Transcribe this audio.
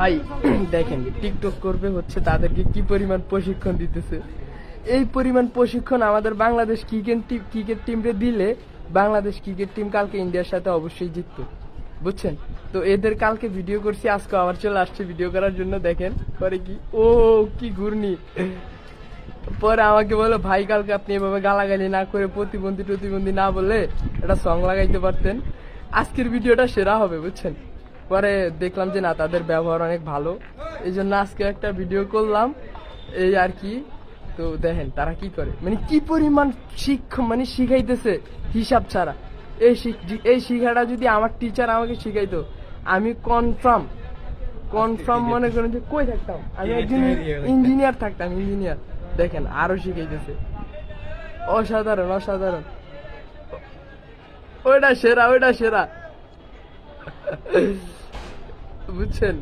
ভাই দেখেন টিকটক করবে হচ্ছে তাদেরকে কি পরিমাণ প্রশিক্ষণ দিতেছে। এই পরিমাণ প্রশিক্ষণ আমাদের বাংলাদেশ ক্রিকেট টিমরে দিলে বাংলাদেশ ক্রিকেট টিম কালকে ইন্ডিয়ার সাথে অবশ্যই জিততো, বুঝছেন? তো এদের কালকে ভিডিও করছি, আজকে আবার চলে আসছে ভিডিও করার জন্য। দেখেন পরে কি ও কি ঘূর্ণি, পরে আমাকে বলো ভাই কালকে আপনি এভাবে গালাগালি না করে প্রতিবন্ধী না বলে একটা সং লাগাইতে পারতেন, আজকের ভিডিওটা সেরা হবে, বুঝছেন? পরে দেখলাম যে না, তাদের ব্যবহার অনেক ভালো, এই জন্য আজকে একটা ভিডিও করলাম, এই আর কি। তো দেখেন তারা কি করে, মানে কি পরিমাণ শিখাইতেছে হিসাব ছাড়া। এই শিখাটা যদি আমার টিচার আমাকে শিখাইতো, আমি কনফার্ম মনে করেন যে কই থাকতাম, আমি একজন ইঞ্জিনিয়ার থাকতাম, ইঞ্জিনিয়ার। দেখেন আরো শিখাইতেছে, অসাধারণ। ওইটা সেরা বুঝছেন?